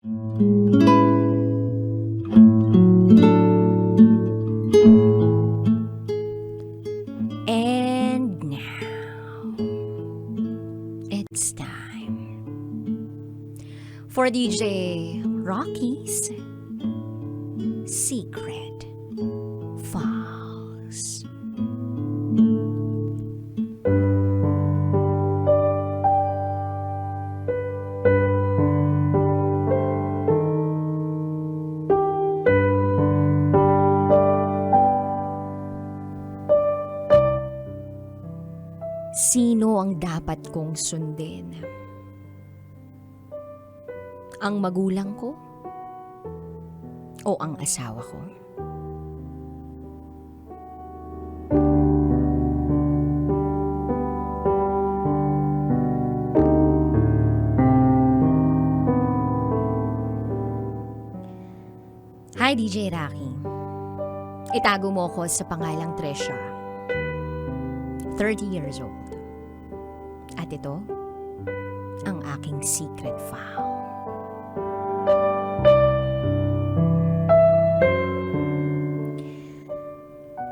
And now, it's time for DJ Rocky's Secret Files. Sino ang dapat kong sundin? Ang magulang ko? O ang asawa ko? Hi, DJ Rocky. Itago mo ko sa pangalang Tresha. 30 years old. At ito, ang aking secret file.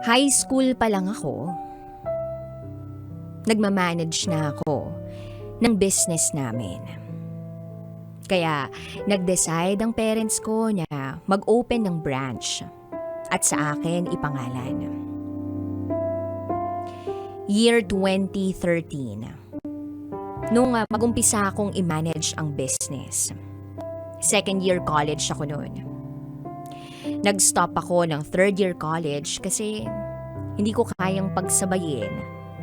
High school pa lang ako, nagmamanage na ako ng business namin. Kaya nag-decide ang parents ko na mag-open ng branch at sa akin ipangalan. Year 2013. Nung mag-umpisa akong i-manage ang business. Second year college ako noon. Nag-stop ako ng third year college kasi hindi ko kayang pagsabayin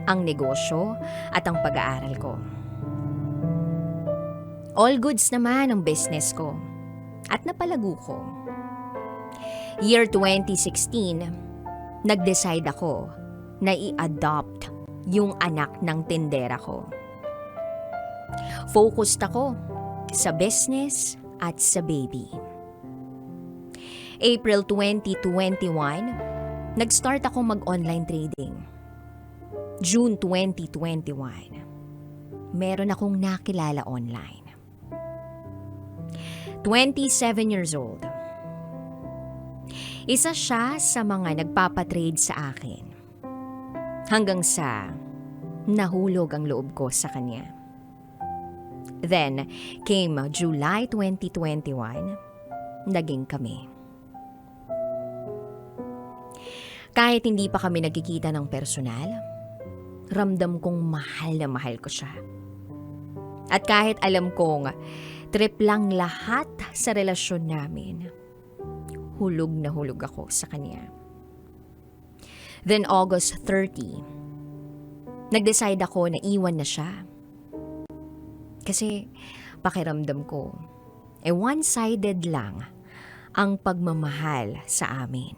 ang negosyo at ang pag-aaral ko. All goods naman ang business ko at napalago ko. Year 2016, nag-decide ako na i-adopt yung anak ng tindera ko. Focused ako sa business at sa baby. April 2021, nag-start ako mag-online trading. June 2021, meron akong nakilala online. 27 years old. Isa siya sa mga nagpapatrade sa akin. Hanggang sa nahulog ang loob ko sa kanya. Then, came July 2021, naging kami. Kahit hindi pa kami nagkikita ng personal, ramdam kong mahal na mahal ko siya. At kahit alam kong trip lang lahat sa relasyon namin, hulog na hulog ako sa kanya. Then August 30, nag-decide ako na iwan na siya. Kasi pakiramdam ko, one-sided lang ang pagmamahal sa amin.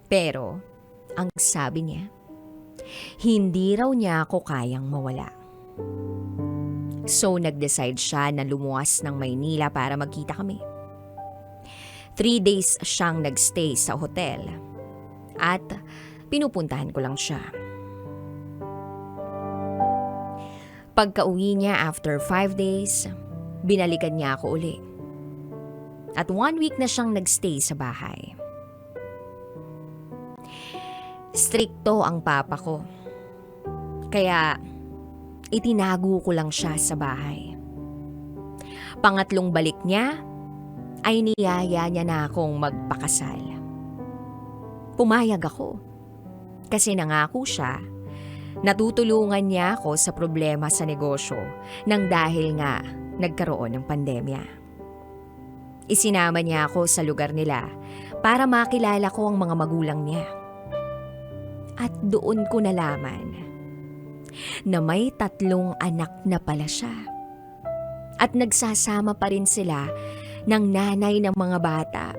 Pero, ang sabi niya, hindi raw niya ako kayang mawala. So, nag-decide siya na lumuwas ng Maynila para magkita kami. 3 days siyang nagstay sa hotel at pinupuntahan ko lang siya. Pagka-uwi niya after 5 days, binalikan niya ako uli. At 1 week na siyang nagstay sa bahay. Strikto ang papa ko. Kaya itinago ko lang siya sa bahay. Pangatlong balik niya, ay niyaya niya na akong magpakasal. Pumayag ako. Kasi nangako siya, natutulungan niya ako sa problema sa negosyo nang dahil nga nagkaroon ng pandemya. Isinama niya ako sa lugar nila para makilala ko ang mga magulang niya. At doon ko nalaman na may 3 anak na pala siya. At nagsasama pa rin sila ng nanay ng mga bata.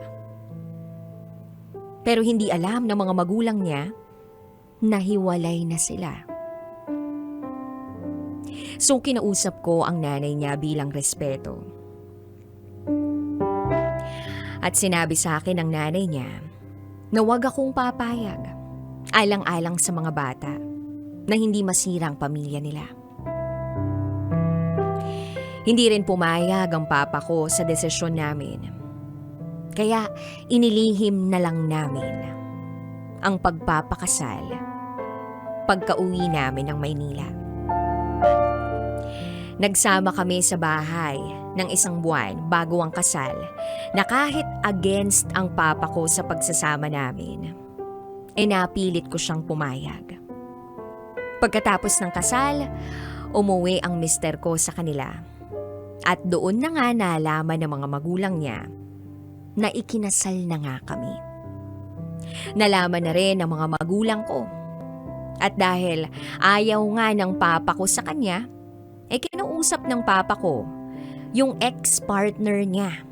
Pero hindi alam ng mga magulang niya na hiwalay na sila. So kinausap ko ang nanay niya bilang respeto. At sinabi sa akin ng nanay niya na huwag akong papayag, alang-alang sa mga bata, na hindi masira ang pamilya nila. Hindi rin pumayag ang papa ko sa desisyon namin. Kaya inilihim na lang namin ang pagpapakasal pagka-uwi namin ng Maynila. Nagsama kami sa bahay ng 1 buwan bago ang kasal na kahit against ang papa ko sa pagsasama namin, napilit ko siyang pumayag. Pagkatapos ng kasal, umuwi ang mister ko sa kanila. At doon na nga nalaman ng mga magulang niya na ikinasal na nga kami. Nalaman na rin ng mga magulang ko. At dahil ayaw nga ng papa ko sa kanya, kinuusap ng papa ko yung ex-partner niya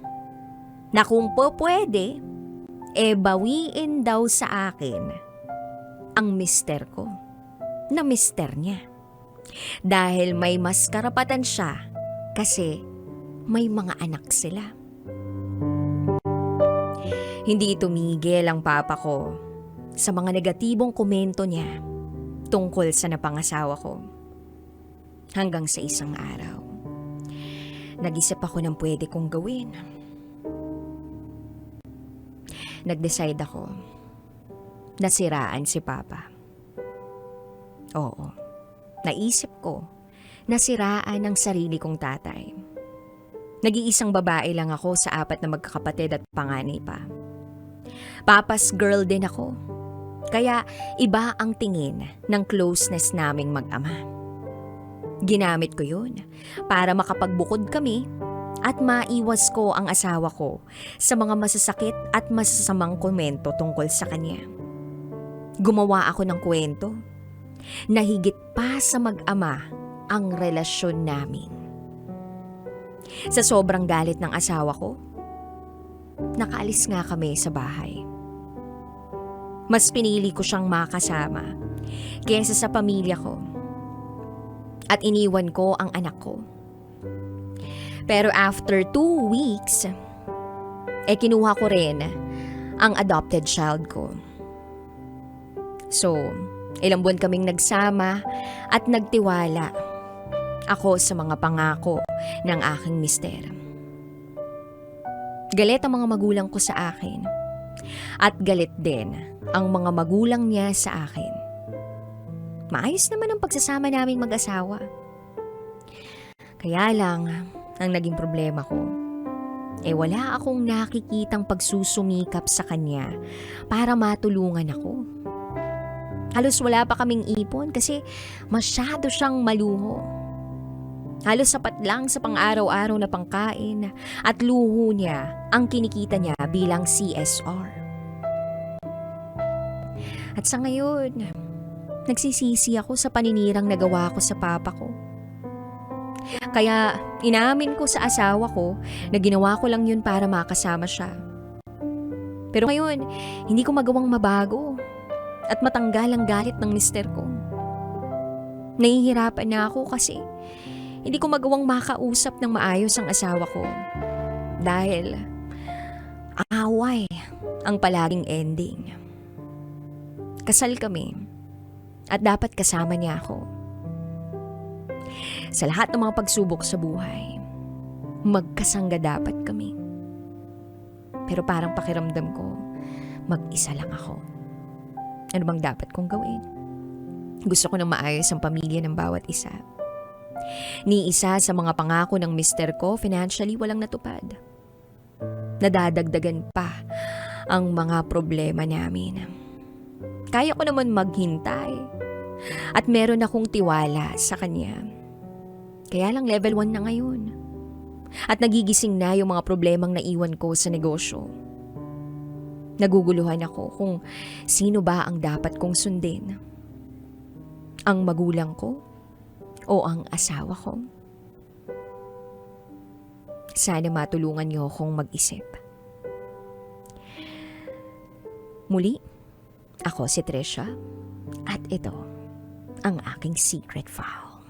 na kung pwede, bawiin daw sa akin ang mister ko na mister niya. Dahil may mas karapatan siya kasi may mga anak sila. Hindi tumigil ang papa ko sa mga negatibong komento niya tungkol sa napangasawa ko. Hanggang sa isang araw, nag-isip ako ng pwede kong gawin. Nag-decide ako na siraan si papa. Oo, naisip ko na siraan ang sarili kong tatay. Nag-iisang babae lang ako sa 4 na magkakapatid at panganay pa. Papa's girl din ako. Kaya iba ang tingin ng closeness naming mag-ama. Ginamit ko yun para makapagbukod kami at maiwas ko ang asawa ko sa mga masasakit at masasamang komento tungkol sa kanya. Gumawa ako ng kwento na higit pa sa mag-ama ang relasyon namin. Sa sobrang galit ng asawa ko, nakaalis nga kami sa bahay. Mas pinili ko siyang makasama kaysa sa pamilya ko. At iniwan ko ang anak ko. Pero after 2 weeks, kinuha ko rin ang adopted child ko. So, ilang buwan kaming nagsama at nagtiwala ako sa mga pangako ng aking mister. Galit ang mga magulang ko sa akin at galit din ang mga magulang niya sa akin. Maayos naman ang pagsasama naming mag-asawa. Kaya lang, ang naging problema ko, wala akong nakikitang pagsusumikap sa kanya para matulungan ako. Halos wala pa kaming ipon kasi masyado siyang maluho. Halos sapat lang sa pang-araw-araw na pangkain at luho niya ang kinikita niya bilang CSR. At sa ngayon, nagsisisi ako sa paninirang nagawa ko sa papa ko. Kaya inamin ko sa asawa ko na ginawa ko lang yun para makasama siya. Pero ngayon, hindi ko magawang mabago at matanggal ang galit ng mister ko. Nahihirapan na ako kasi hindi ko magawang makausap ng maayos ang asawa ko. Dahil away ang palaging ending. Kasal kami. At dapat kasama niya ako. Sa lahat ng mga pagsubok sa buhay, magkasangga dapat kami. Pero parang pakiramdam ko, mag-isa lang ako. Ano bang dapat kong gawin? Gusto ko nang maayos ang pamilya ng bawat isa. Ni isa sa mga pangako ng mister ko, financially walang natupad. Nadadagdagan pa ang mga problema namin. Kaya ko naman maghintay. At meron akong tiwala sa kanya. Kaya lang level 1 na ngayon. At nagigising na yung mga problemang naiwan ko sa negosyo. Naguguluhan ako kung sino ba ang dapat kong sundin. Ang magulang ko o ang asawa ko? Sana matulungan niyo akong mag-isip. Muli, ako si Trisha at ito ang aking secret file.